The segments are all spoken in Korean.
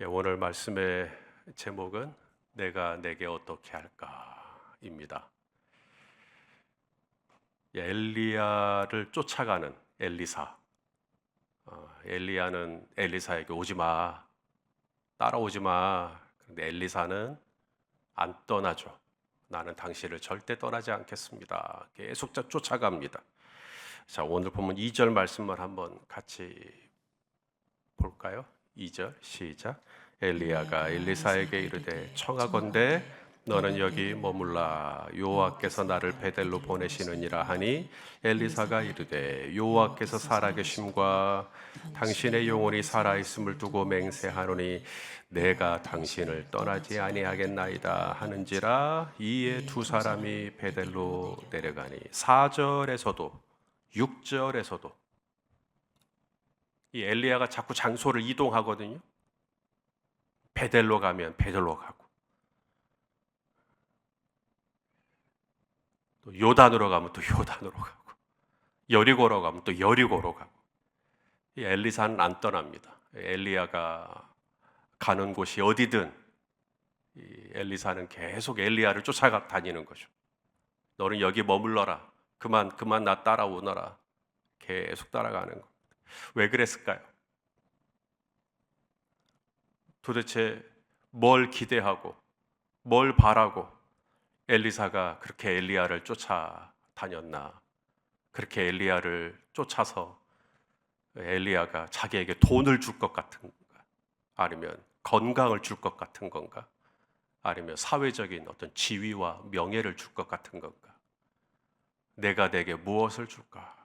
오늘 말씀의 제목은 내가 내게 어떻게 할까입니다. 엘리야를 쫓아가는 엘리사. 엘리야는 엘리사에게 오지 마, 따라오지 마. 그런데 엘리사는 안 떠나죠. 나는 당신을 절대 떠나지 않겠습니다. 계속 쫓아갑니다. 자, 오늘 보면 2절 말씀만 한번 같이 볼까요? 2절 시작. 엘리야가 엘리사에게 이르되 청하건대 너는 여기 머물라. 여호와께서 나를 베델로 보내시느니라 하니 엘리사가 이르되 여호와께서 살아계심과 당신의 영혼이 살아있음을 두고 맹세하노니 내가 당신을 떠나지 아니하겠나이다 하는지라. 이에 두 사람이 베델로 내려가니 4절에서도 6절에서도 이 엘리야가 자꾸 장소를 이동하거든요. 베델로 가면 베델로 가고, 또 요단으로 가면 또 요단으로 가고, 여리고로 가면 또 여리고로 가고. 이 엘리사는 안 떠납니다. 엘리야가 가는 곳이 어디든 이 엘리사는 계속 엘리야를 쫓아다니는 거죠. 너는 여기 머물러라. 그만 나 따라오너라. 계속 따라가는 거. 왜 그랬을까요? 도대체 뭘 기대하고 뭘 바라고 엘리사가 그렇게 엘리야를 쫓아다녔나? 그렇게 엘리야를 쫓아서 엘리야가 자기에게 돈을 줄 것 같은 건가? 아니면 건강을 줄 것 같은 건가? 아니면 사회적인 어떤 지위와 명예를 줄 것 같은 건가? 내가 내게 무엇을 줄까?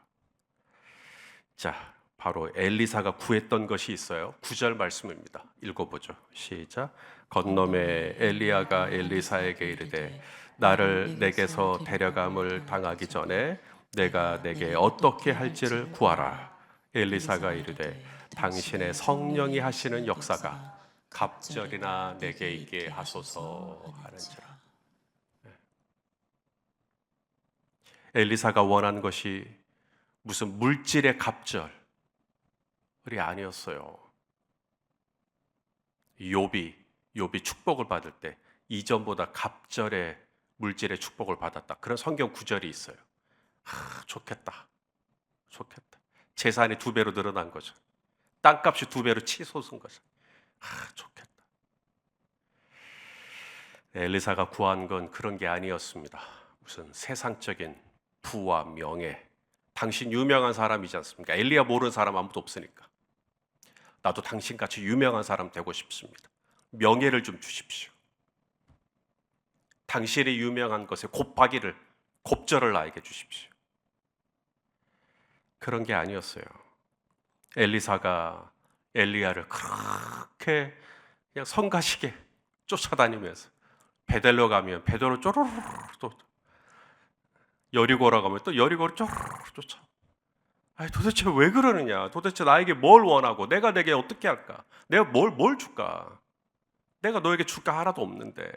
자, 바로 엘리사가 구했던 것이 있어요. 9절 말씀입니다. 읽어보죠. 시작. 건너매 엘리야가 엘리사에게 이르되 나를 내게서 데려감을 당하기 전에 내가 내게 어떻게 할지를 구하라. 엘리사가 이르되 당신의 성령이 하시는 역사가 갑절이나 내게 있게 하소서 하는지라. 엘리사가 원한 것이 무슨 물질의 갑절이 아니었어요. 욥이 축복을 받을 때 이전보다 갑절의 물질의 축복을 받았다. 그런 성경 구절이 있어요. 좋겠다. 재산이 2배로 늘어난 거죠. 땅값이 2배로 치솟은 거죠. 좋겠다. 엘리사가 구한 건 그런 게 아니었습니다. 무슨 세상적인 부와 명예. 당신 유명한 사람이지 않습니까? 엘리야 모르는 사람 아무도 없으니까. 나도 당신같이 유명한 사람 되고 싶습니다. 명예를 좀 주십시오. 당신의 유명한 것에 곱절을 나에게 주십시오. 그런 게 아니었어요. 엘리사가 엘리야를 그렇게 그냥 성가시게 쫓아다니면서 베델로 가면 베델로 쪼르르 또 여리고라 가면 또 여리고로 쪼르르 쫓아. 도대체 왜 그러느냐? 도대체 나에게 뭘 원하고 내가 내게 어떻게 할까? 내가 뭘 줄까? 내가 너에게 줄 게 하나도 없는데.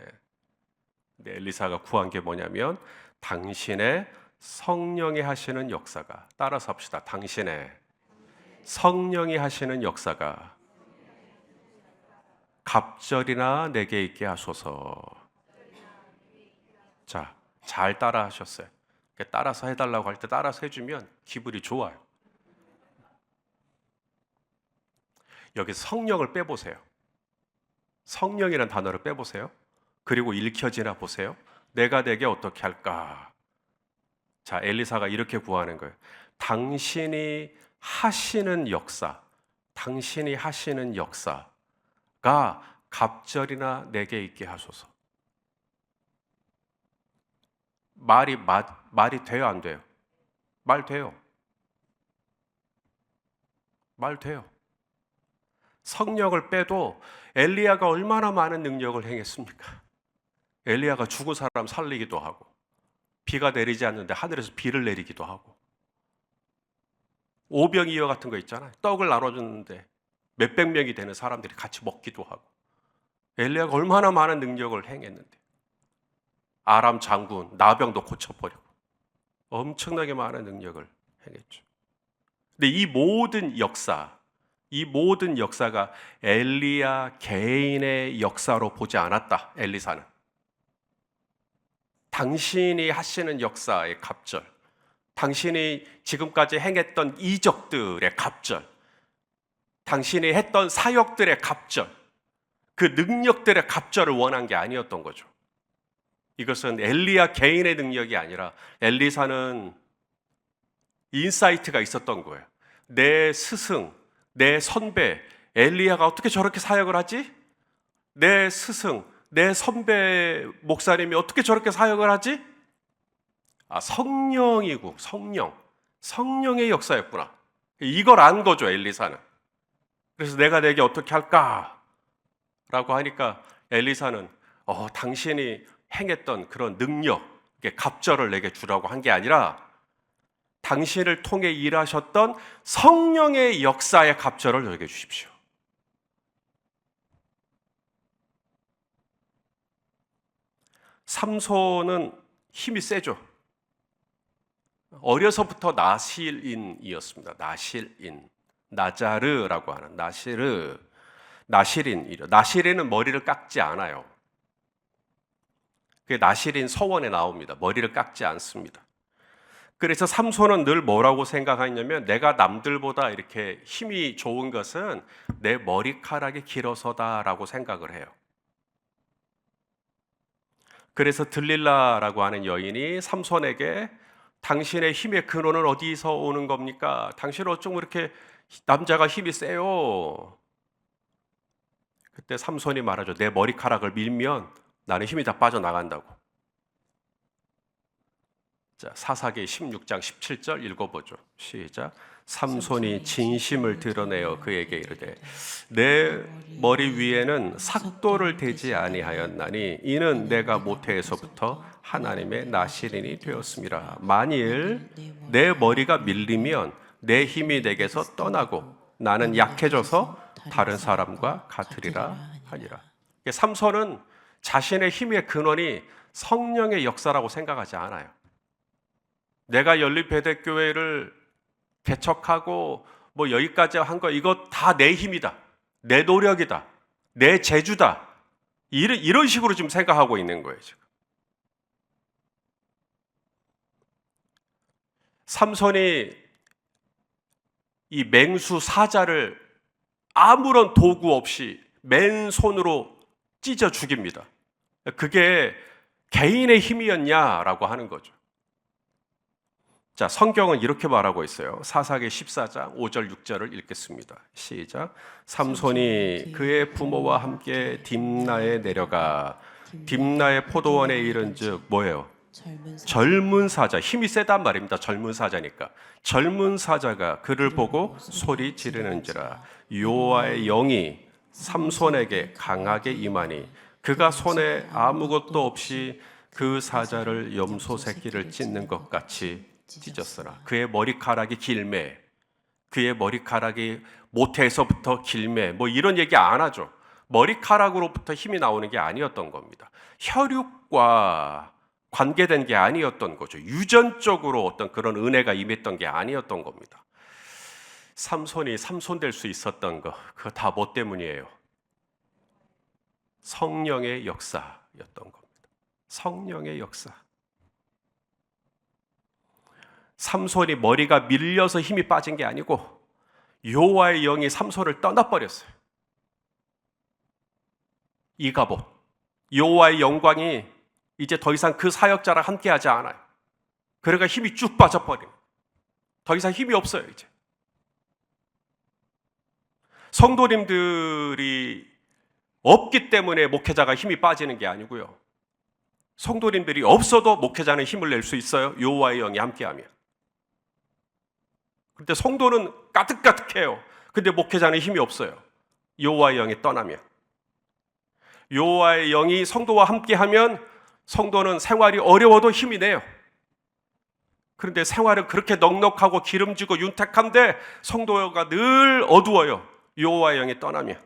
근데 엘리사가 구한 게 뭐냐면 당신의 성령이 하시는 역사가, 따라서 합시다. 당신의 성령이 하시는 역사가 갑절이나 내게 있게 하소서. 자, 잘 따라 하셨어요. 따라서 해달라고 할 때 따라서 해주면 기분이 좋아요. 여기서 성령을 빼보세요. 성령이라는 단어를 빼보세요. 그리고 읽혀지나 보세요. 내가 내게 어떻게 할까? 자, 엘리사가 이렇게 구하는 거예요. 당신이 하시는 역사가 갑절이나 내게 있게 하소서. 말이 돼요, 안 돼요? 말 돼요. 성령을 빼도 엘리야가 얼마나 많은 능력을 행했습니까? 엘리야가 죽은 사람 살리기도 하고, 비가 내리지 않는데 하늘에서 비를 내리기도 하고, 오병이어 같은 거 있잖아요. 떡을 나눠줬는데 몇백 명이 되는 사람들이 같이 먹기도 하고. 엘리야가 얼마나 많은 능력을 행했는데, 아람 장군 나병도 고쳐버리고 엄청나게 많은 능력을 행했죠. 근데 이 모든 역사, 이 모든 역사가 엘리야 개인의 역사로 보지 않았다. 엘리사는 당신이 하시는 역사의 갑절, 당신이 지금까지 행했던 이적들의 갑절, 당신이 했던 사역들의 갑절, 그 능력들의 갑절을 원한 게 아니었던 거죠. 이것은 엘리야 개인의 능력이 아니라 엘리사는 인사이트가 있었던 거예요. 내 스승, 내 선배 엘리야가 어떻게 저렇게 사역을 하지? 내 스승, 내 선배 목사님이 어떻게 저렇게 사역을 하지? 성령이고, 성령의 역사였구나. 이걸 안 거죠, 엘리사는. 그래서 내가 내게 어떻게 할까? 라고 하니까 엘리사는 당신이 행했던 그런 능력, 갑절을 내게 주라고 한 게 아니라 당신을 통해 일하셨던 성령의 역사의 갑절을 내게 주십시오. 삼손은 힘이 세죠. 어려서부터 나실인이었습니다. 나실인, 나자르라고 하는 나실인이죠. 나실인은 머리를 깎지 않아요. 그게 나실인 서원에 나옵니다. 머리를 깎지 않습니다. 그래서 삼손은 늘 뭐라고 생각하냐면 내가 남들보다 이렇게 힘이 좋은 것은 내 머리카락이 길어서다라고 생각을 해요. 그래서 들릴라라고 하는 여인이 삼손에게 당신의 힘의 근원은 어디서 오는 겁니까? 당신은 어쩜 그렇게 남자가 힘이 세요? 그때 삼손이 말하죠. 내 머리카락을 밀면 나는 힘이 다 빠져나간다고. 자, 사사기 16장 17절 읽어보죠. 시작. 삼손이 진심을 드러내어 그에게 이르되 내 머리 위에는 삭도를 대지 아니하였나니 이는 내가 모태에서부터 하나님의 나실인이 되었음이라. 만일 내 머리가 밀리면 내 힘이 내게서 떠나고 나는 약해져서 다른 사람과 같으리라 하니라. 삼손은 자신의 힘의 근원이 성령의 역사라고 생각하지 않아요. 내가 연립배대교회를 개척하고 뭐 여기까지 한 거 이거 다 내 힘이다, 내 노력이다, 내 재주다, 이런 식으로 지금 생각하고 있는 거예요. 지금 삼손이 이 맹수 사자를 아무런 도구 없이 맨손으로 찢어 죽입니다. 그게 개인의 힘이었냐라고 하는 거죠. 자, 성경은 이렇게 말하고 있어요. 사사기 14장 5절 6절을 읽겠습니다. 시작. 삼손이 그의 부모와 함께 딥나에 내려가 딥나의 포도원에 이른즉 뭐예요? 젊은 사자, 힘이 세단 말입니다. 젊은 사자니까. 젊은 사자가 그를 보고 소리 지르는지라 여호와의 영이 삼손에게 강하게 임하니 그가 손에 아무것도 없이 그 사자를 염소 새끼를 찢는 것 같이 찢었으나 그의 머리카락이 길매, 그의 머리카락이 모태에서부터 길매, 뭐 이런 얘기 안 하죠. 머리카락으로부터 힘이 나오는 게 아니었던 겁니다. 혈육과 관계된 게 아니었던 거죠. 유전적으로 어떤 그런 은혜가 임했던 게 아니었던 겁니다. 삼손이 삼손 될 수 있었던 거, 그거 다 뭐 때문이에요? 성령의 역사였던 겁니다. 성령의 역사. 삼손이 머리가 밀려서 힘이 빠진 게 아니고 여호와의 영이 삼손을 떠나버렸어요. 이가봇, 여호와의 영광이 이제 더 이상 그 사역자랑 함께하지 않아요. 그러니까 힘이 쭉 빠져버려요. 더 이상 힘이 없어요. 이제 성도님들이 없기 때문에 목회자가 힘이 빠지는 게 아니고요. 성도님들이 없어도 목회자는 힘을 낼 수 있어요. 여호와의 영이 함께하면. 그런데 성도는 까득까득해요. 근데 목회자는 힘이 없어요. 여호와의 영이 떠나면. 여호와의 영이 성도와 함께하면 성도는 생활이 어려워도 힘이 내요. 그런데 생활은 그렇게 넉넉하고 기름지고 윤택한데 성도가 늘 어두워요. 여호와의 영이 떠나면.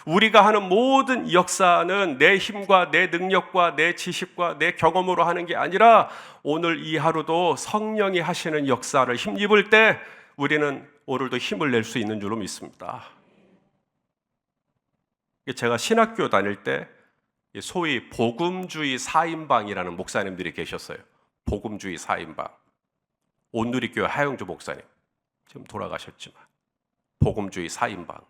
우리가 하는 모든 역사는 내 힘과 내 능력과 내 지식과 내 경험으로 하는 게 아니라 오늘 이 하루도 성령이 하시는 역사를 힘입을 때 우리는 오늘도 힘을 낼 수 있는 줄로 믿습니다. 제가 신학교 다닐 때 소위 복음주의 4인방이라는 목사님들이 계셨어요. 복음주의 4인방. 온누리교회 하영주 목사님, 지금 돌아가셨지만 복음주의 4인방.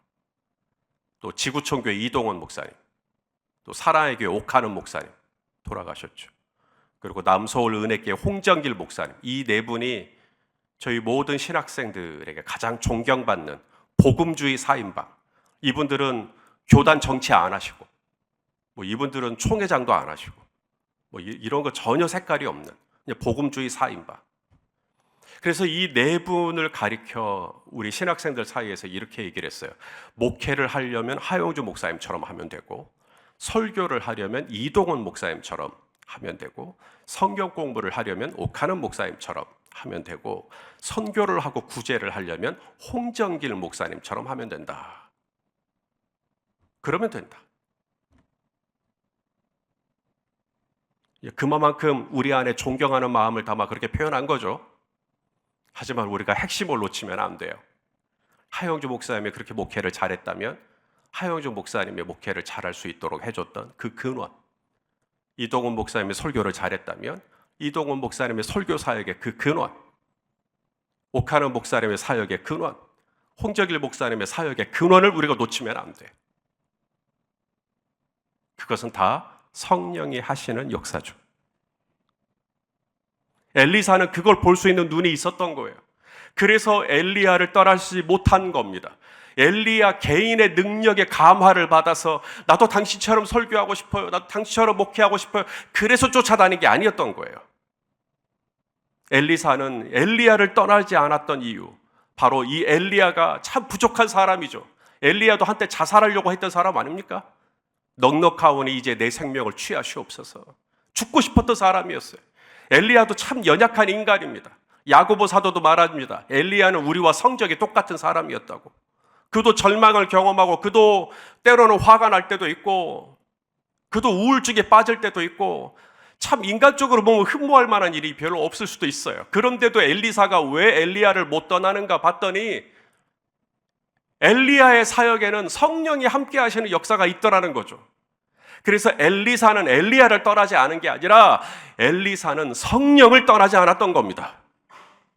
또 지구촌교회 이동원 목사님, 또 사랑의 교회 옥하는 목사님 돌아가셨죠. 그리고 남서울 은혜교회 홍정길 목사님, 이 네 분이 저희 모든 신학생들에게 가장 존경받는 복음주의 4인방. 이분들은 교단 정치 안 하시고, 이분들은 총회장도 안 하시고, 이런 거 전혀 색깔이 없는 그냥 복음주의 4인방. 그래서 이 네 분을 가리켜 우리 신학생들 사이에서 이렇게 얘기를 했어요. 목회를 하려면 하용주 목사님처럼 하면 되고, 설교를 하려면 이동원 목사님처럼 하면 되고, 성경 공부를 하려면 옥하는 목사님처럼 하면 되고, 선교를 하고 구제를 하려면 홍정길 목사님처럼 하면 된다. 그러면 된다. 그만큼 우리 안에 존경하는 마음을 담아 그렇게 표현한 거죠. 하지만 우리가 핵심을 놓치면 안 돼요. 하영주 목사님이 그렇게 목회를 잘했다면 하영주 목사님의 목회를 잘할 수 있도록 해줬던 그 근원, 이동훈 목사님의 설교를 잘했다면 이동훈 목사님의 설교 사역의 그 근원, 옥하는 목사님의 사역의 근원, 홍정길 목사님의 사역의 근원을 우리가 놓치면 안 돼. 그것은 다 성령이 하시는 역사죠. 엘리사는 그걸 볼 수 있는 눈이 있었던 거예요. 그래서 엘리야를 떠나지 못한 겁니다. 엘리야 개인의 능력의 감화를 받아서 나도 당신처럼 설교하고 싶어요, 나도 당신처럼 목회하고 싶어요, 그래서 쫓아다닌 게 아니었던 거예요. 엘리사는 엘리야를 떠나지 않았던 이유, 바로 이 엘리야가 참 부족한 사람이죠. 엘리야도 한때 자살하려고 했던 사람 아닙니까? 넉넉하오니 이제 내 생명을 취하시옵소서. 죽고 싶었던 사람이었어요. 엘리야도 참 연약한 인간입니다. 야고보 사도도 말합니다. 엘리야는 우리와 성적이 똑같은 사람이었다고. 그도 절망을 경험하고, 그도 때로는 화가 날 때도 있고, 그도 우울증에 빠질 때도 있고, 참 인간적으로 보면 흠모할 만한 일이 별로 없을 수도 있어요. 그런데도 엘리사가 왜 엘리야를 못 떠나는가 봤더니 엘리야의 사역에는 성령이 함께 하시는 역사가 있더라는 거죠. 그래서 엘리사는 엘리야를 떠나지 않은 게 아니라 엘리사는 성령을 떠나지 않았던 겁니다.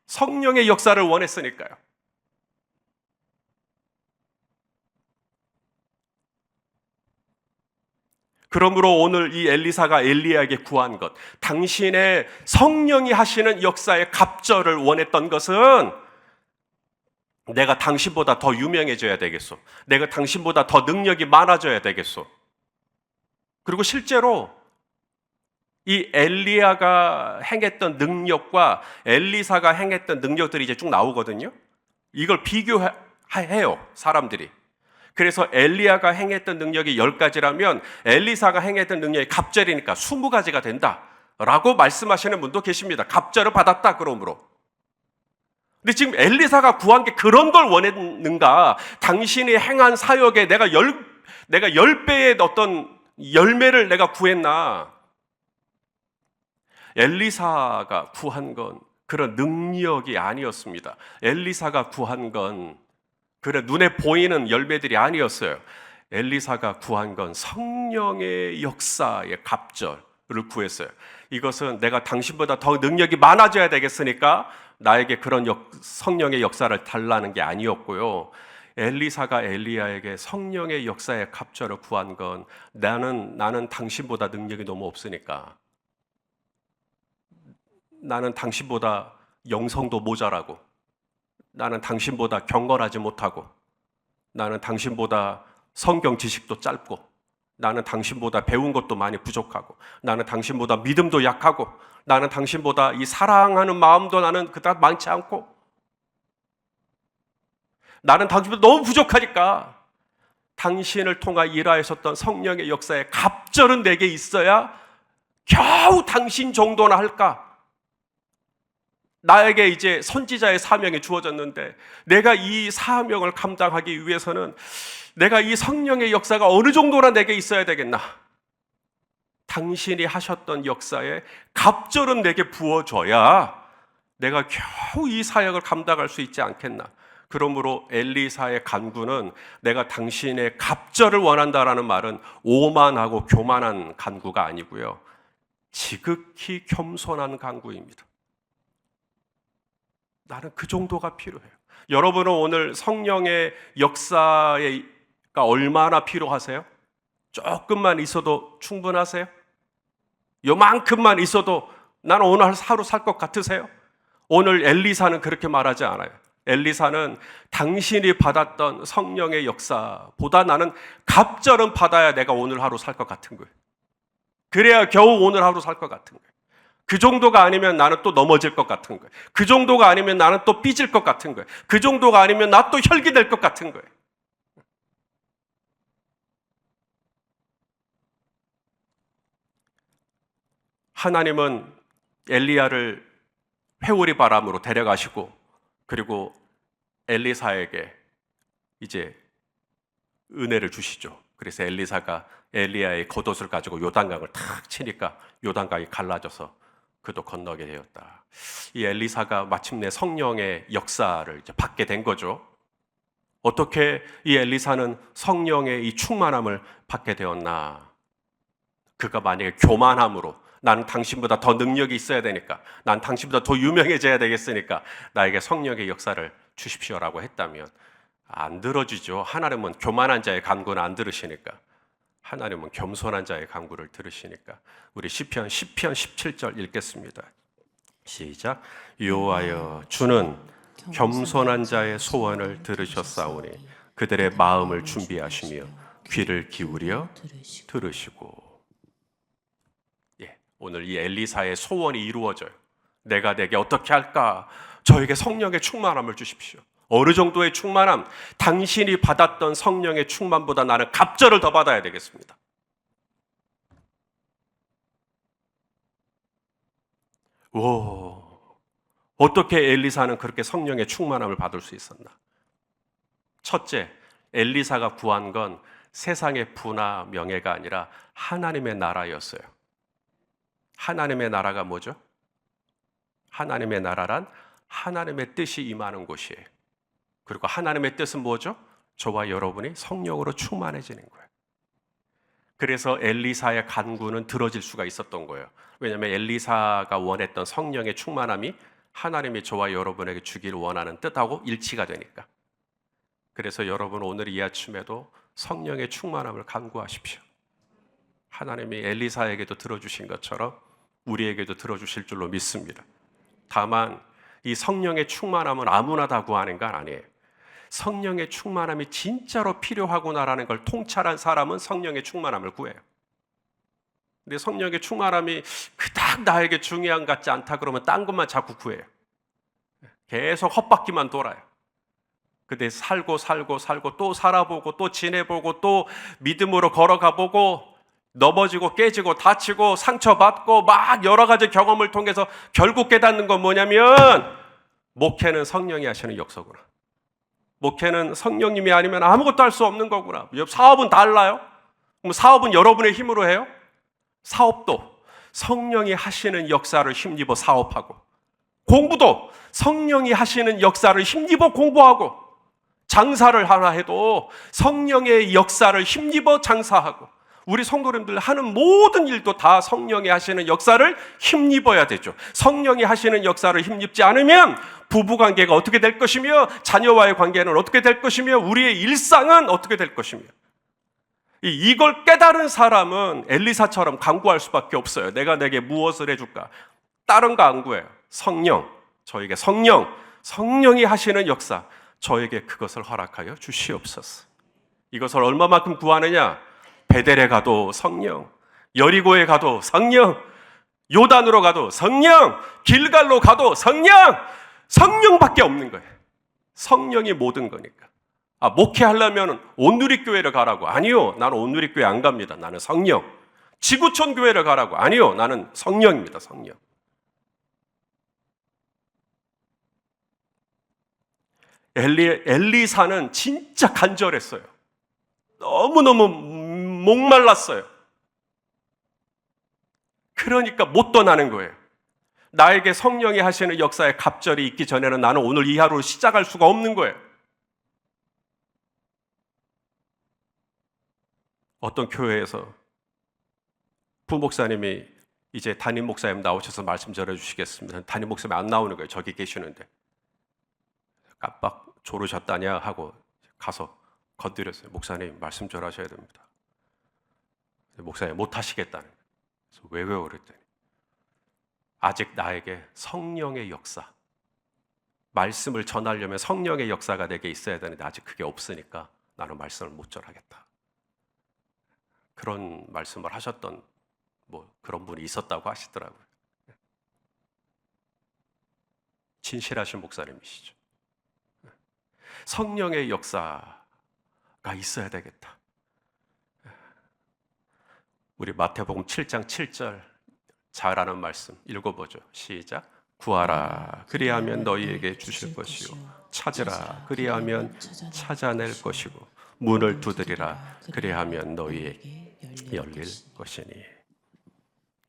성령의 역사를 원했으니까요. 그러므로 오늘 이 엘리사가 엘리야에게 구한 것, 당신의 성령이 하시는 역사의 갑절을 원했던 것은 내가 당신보다 더 유명해져야 되겠소. 내가 당신보다 더 능력이 많아져야 되겠소. 그리고 실제로 이 엘리야가 행했던 능력과 엘리사가 행했던 능력들이 이제 쭉 나오거든요. 이걸 비교해요, 사람들이. 그래서 엘리야가 행했던 능력이 10가지라면 엘리사가 행했던 능력이 갑절이니까 20가지가 된다라고 말씀하시는 분도 계십니다. 갑절을 받았다 그러므로. 근데 지금 엘리사가 구한 게 그런 걸 원했는가? 당신이 행한 사역에 내가 10배의 어떤 열매를 내가 구했나? 엘리사가 구한 건 그런 능력이 아니었습니다. 엘리사가 구한 건 그래 눈에 보이는 열매들이 아니었어요. 엘리사가 구한 건 성령의 역사의 갑절을 구했어요. 이것은 내가 당신보다 더 능력이 많아져야 되겠으니까 나에게 그런 성령의 역사를 달라는 게 아니었고요. 엘리사가 엘리야에게 성령의 역사의 갑절을 구한 건 나는 당신보다 능력이 너무 없으니까, 나는 당신보다 영성도 모자라고, 나는 당신보다 경건하지 못하고, 나는 당신보다 성경 지식도 짧고, 나는 당신보다 배운 것도 많이 부족하고, 나는 당신보다 믿음도 약하고, 나는 당신보다 이 사랑하는 마음도 나는 그닥 많지 않고, 나는 당신보다 너무 부족하니까 당신을 통하 일하셨던 성령의 역사의 갑절은 내게 있어야 겨우 당신 정도나 할까? 나에게 이제 선지자의 사명이 주어졌는데 내가 이 사명을 감당하기 위해서는 내가 이 성령의 역사가 어느 정도나 내게 있어야 되겠나? 당신이 하셨던 역사에 갑절은 내게 부어줘야 내가 겨우 이 사역을 감당할 수 있지 않겠나? 그러므로 엘리사의 간구는 내가 당신의 갑절을 원한다라는 말은 오만하고 교만한 간구가 아니고요, 지극히 겸손한 간구입니다. 나는 그 정도가 필요해요. 여러분은 오늘 성령의 역사가 얼마나 필요하세요? 조금만 있어도 충분하세요? 요만큼만 있어도 나는 오늘 하루 살 것 같으세요? 오늘 엘리사는 그렇게 말하지 않아요. 엘리사는 당신이 받았던 성령의 역사보다 나는 갑절은 받아야 내가 오늘 하루 살 것 같은 거예요. 그래야 겨우 오늘 하루 살 것 같은 거예요. 그 정도가 아니면 나는 또 넘어질 것 같은 거예요. 그 정도가 아니면 나는 또 삐질 것 같은 거예요. 그 정도가 아니면 나 또 혈기될 것 같은 거예요. 하나님은 엘리야를 회오리 바람으로 데려가시고, 그리고 엘리사에게 이제 은혜를 주시죠. 그래서 엘리사가 엘리야의 겉옷을 가지고 요단강을 탁 치니까 요단강이 갈라져서 그도 건너게 되었다. 이 엘리사가 마침내 성령의 역사를 이제 받게 된 거죠. 어떻게 이 엘리사는 성령의 이 충만함을 받게 되었나? 그가 만약에 교만함으로 나는 당신보다 더 능력이 있어야 되니까, 난 당신보다 더 유명해져야 되겠으니까 나에게 성령의 역사를 주십시오라고 했다면 안 들어주죠. 하나님은 교만한 자의 간구는 안 들으시니까. 하나님은 겸손한 자의 간구를 들으시니까. 우리 시편 17절 읽겠습니다. 시작. 여호와여, 주는 겸손한 자의 소원을 들으셨사오니 그들의 마음을 준비하시며 귀를 기울여 들으시고. 오늘 이 엘리사의 소원이 이루어져요. 내가 내게 어떻게 할까? 저에게 성령의 충만함을 주십시오. 어느 정도의 충만함? 당신이 받았던 성령의 충만보다 나는 갑절을 더 받아야 되겠습니다. 오, 어떻게 엘리사는 그렇게 성령의 충만함을 받을 수 있었나? 첫째, 엘리사가 구한 건 세상의 부나 명예가 아니라 하나님의 나라였어요. 하나님의 나라가 뭐죠? 하나님의 나라란 하나님의 뜻이 임하는 곳이에요. 그리고 하나님의 뜻은 뭐죠? 저와 여러분이 성령으로 충만해지는 거예요. 그래서 엘리사의 간구는 들어질 수가 있었던 거예요. 왜냐하면 엘리사가 원했던 성령의 충만함이 하나님이 저와 여러분에게 주기를 원하는 뜻하고 일치가 되니까. 그래서 여러분 오늘 이 아침에도 성령의 충만함을 간구하십시오. 하나님이 엘리사에게도 들어주신 것처럼 우리에게도 들어주실 줄로 믿습니다. 다만 이 성령의 충만함은 아무나 다 구하는 건 아니에요. 성령의 충만함이 진짜로 필요하구나라는 걸 통찰한 사람은 성령의 충만함을 구해요. 근데 성령의 충만함이 그닥 나에게 중요한 것 같지 않다 그러면 딴 것만 자꾸 구해요. 계속 헛바퀴만 돌아요. 근데 살고 또 살아보고 또 지내보고 또 믿음으로 걸어가보고 넘어지고 깨지고 다치고 상처받고 막 여러 가지 경험을 통해서 결국 깨닫는 건 뭐냐면 목회는 성령이 하시는 역사구나. 목회는 성령님이 아니면 아무것도 할 수 없는 거구나. 사업은 달라요? 그럼 사업은 여러분의 힘으로 해요? 사업도 성령이 하시는 역사를 힘입어 사업하고, 공부도 성령이 하시는 역사를 힘입어 공부하고, 장사를 하나 해도 성령의 역사를 힘입어 장사하고, 우리 성도님들 하는 모든 일도 다 성령이 하시는 역사를 힘입어야 되죠. 성령이 하시는 역사를 힘입지 않으면 부부관계가 어떻게 될 것이며, 자녀와의 관계는 어떻게 될 것이며, 우리의 일상은 어떻게 될 것이며, 이걸 깨달은 사람은 엘리사처럼 간구할 수밖에 없어요. 내가 내게 무엇을 해줄까? 다른 거 안 구해요. 성령, 저에게 성령이 하시는 역사, 저에게 그것을 허락하여 주시옵소서. 이것을 얼마만큼 구하느냐? 베델에 가도 성령, 여리고에 가도 성령, 요단으로 가도 성령, 길갈로 가도 성령, 성령밖에 없는 거예요. 성령이 모든 거니까. 목회하려면 온누리교회를 가라고. 아니요, 나는 온누리교회 안 갑니다. 나는 성령. 지구촌 교회를 가라고. 아니요, 나는 성령입니다. 성령. 엘리사는 진짜 간절했어요. 너무너무 목말랐어요. 그러니까 못 떠나는 거예요. 나에게 성령이 하시는 역사에 갑절이 있기 전에는 나는 오늘 이 하루를 시작할 수가 없는 거예요. 어떤 교회에서 부목사님이 이제 담임 목사님 나오셔서 말씀 전해주시겠습니다. 담임 목사님이 안 나오는 거예요. 저기 계시는데. 깜빡 졸으셨다냐 하고 가서 건드렸어요. 목사님 말씀 전하셔야 됩니다. 목사님 못 하시겠다는 거예요. 그래서 왜요? 그랬더니 아직 나에게 성령의 역사, 말씀을 전하려면 성령의 역사가 내게 있어야 되는데 아직 그게 없으니까 나는 말씀을 못 전하겠다. 그런 말씀을 하셨던 그런 분이 있었다고 하시더라고요. 진실하신 목사님이시죠. 성령의 역사가 있어야 되겠다. 우리 마태복음 7장 7절 잘 아는 말씀 읽어보죠. 시작. 구하라 그리하면 너희에게 주실 것이요 찾으라 그리하면 찾아낼 것이고 문을 두드리라 그리하면 너희에게 열릴 것이니.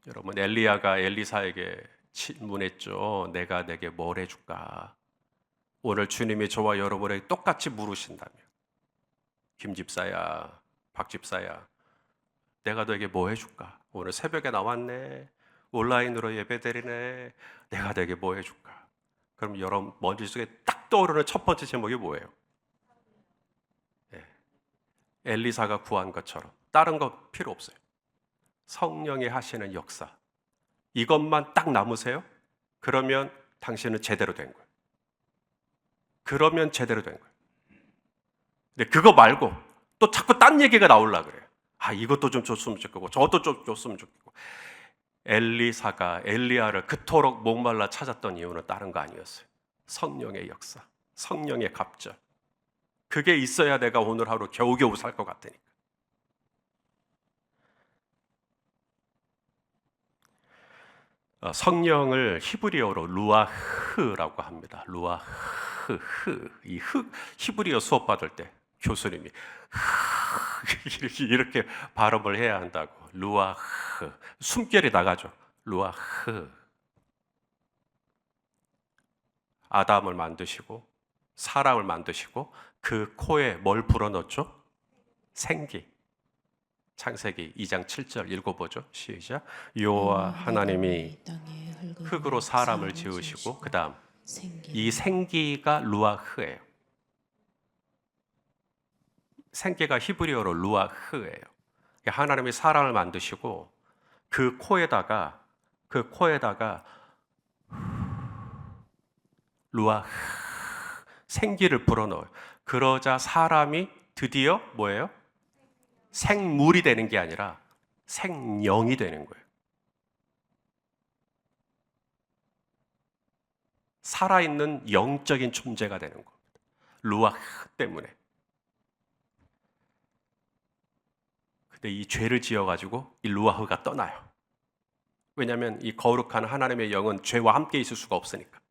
여러분, 엘리야가 엘리사에게 질문했죠. 내가 내게 뭘 해줄까? 오늘 주님이 저와 여러분에게 똑같이 물으신다면, 김 집사야, 박 집사야, 내가 너에게 뭐 해줄까? 오늘 새벽에 나왔네, 온라인으로 예배드리네, 내가 너에게 뭐 해줄까? 그럼 여러분 머릿속에 딱 떠오르는 첫 번째 제목이 뭐예요? 엘리사가 구한 것처럼 다른 거 필요 없어요. 성령이 하시는 역사, 이것만 딱 남으세요? 그러면 당신은 제대로 된 거예요. 그러면 제대로 된 거예요. 근데 그거 말고 또 자꾸 딴 얘기가 나오려고 그래요. 이것도 좀 줬으면 좋겠고 저것도 좀 줬으면 좋겠고. 엘리사가 엘리야를 그토록 목말라 찾았던 이유는 다른 거 아니었어요. 성령의 역사, 성령의 갑절. 그게 있어야 내가 오늘 하루 겨우겨우 살 것 같으니까. 성령을 히브리어로 루아흐라고 합니다. 루아흐, 이 히브리어 수업 받을 때 교수님이 이렇게 발음을 해야 한다고. 루아흐, 숨결이 나가죠. 루아흐. 아담을 만드시고 사람을 만드시고 그 코에 뭘 불어넣었죠? 생기. 창세기 2장 7절 읽어보죠. 시작. 여호와 하나님이 흙으로 사람을 지으시고 그 다음 이 생기가 루아흐예요. 생기가 히브리어로 루아흐예요. 하나님이 사람을 만드시고 그 코에다가 루아흐 생기를 불어넣어요. 그러자 사람이 드디어 뭐예요? 생물이 되는 게 아니라 생령이 되는 거예요. 살아있는 영적인 존재가 되는 겁니다. 루아흐 때문에. 근데 이 죄를 지어가지고 이 루아흐가 떠나요. 왜냐하면 이 거룩한 하나님의 영은 죄와 함께 있을 수가 없으니까.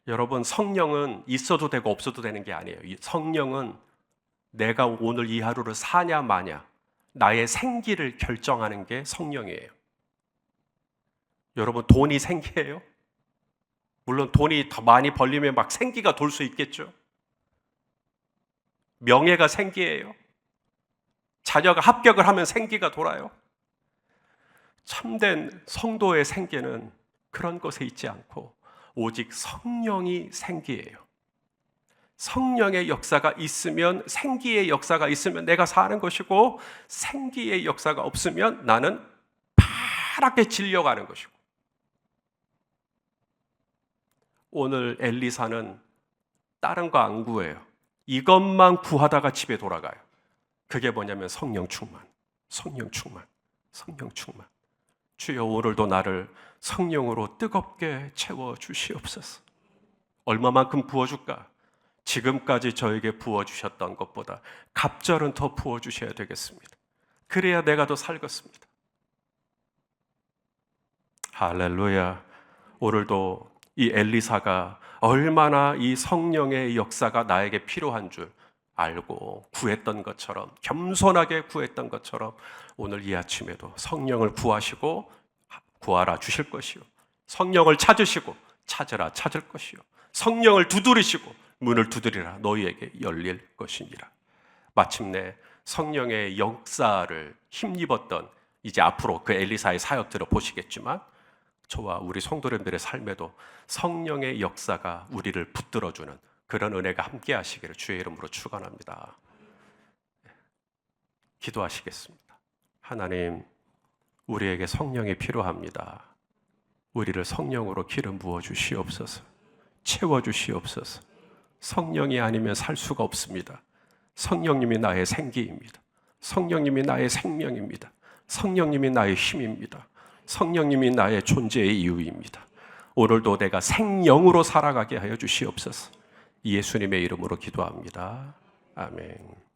여러분, 성령은 있어도 되고 없어도 되는 게 아니에요. 이 성령은 내가 오늘 이 하루를 사냐 마냐, 나의 생기를 결정하는 게 성령이에요. 여러분, 돈이 생기예요? 물론 돈이 더 많이 벌리면 막 생기가 돌 수 있겠죠. 명예가 생기예요. 자녀가 합격을 하면 생기가 돌아요. 참된 성도의 생기는 그런 것에 있지 않고 오직 성령이 생기예요. 성령의 역사가 있으면, 생기의 역사가 있으면 내가 사는 것이고, 생기의 역사가 없으면 나는 파랗게 질려가는 것이고. 오늘 엘리사는 다른 거 안 구해요. 이것만 구하다가 집에 돌아가요. 그게 뭐냐면 성령 충만, 성령 충만, 성령 충만. 주여, 오늘도 나를 성령으로 뜨겁게 채워주시옵소서. 얼마만큼 부어줄까? 지금까지 저에게 부어주셨던 것보다 갑절은 더 부어주셔야 되겠습니다. 그래야 내가 더 살겠습니다. 할렐루야. 오늘도 이 엘리사가 얼마나 이 성령의 역사가 나에게 필요한 줄 알고 구했던 것처럼, 겸손하게 구했던 것처럼 오늘 이 아침에도 성령을 구하시고 구하라 주실 것이요, 성령을 찾으시고 찾으라 찾을 것이요, 성령을 두드리시고 문을 두드리라 너희에게 열릴 것이니라. 마침내 성령의 역사를 힘입었던 이제 앞으로 그 엘리사의 사역들을 보시겠지만 저와 우리 성도님들의 삶에도 성령의 역사가 우리를 붙들어주는 그런 은혜가 함께 하시기를 주의 이름으로 축원합니다. 기도하시겠습니다. 하나님, 우리에게 성령이 필요합니다. 우리를 성령으로 기름 부어 주시옵소서. 채워 주시옵소서. 성령이 아니면 살 수가 없습니다. 성령님이 나의 생기입니다. 성령님이 나의 생명입니다. 성령님이 나의 힘입니다. 성령님이 나의 존재의 이유입니다. 오늘도 내가 생명으로 살아가게 하여 주시옵소서. 예수님의 이름으로 기도합니다. 아멘.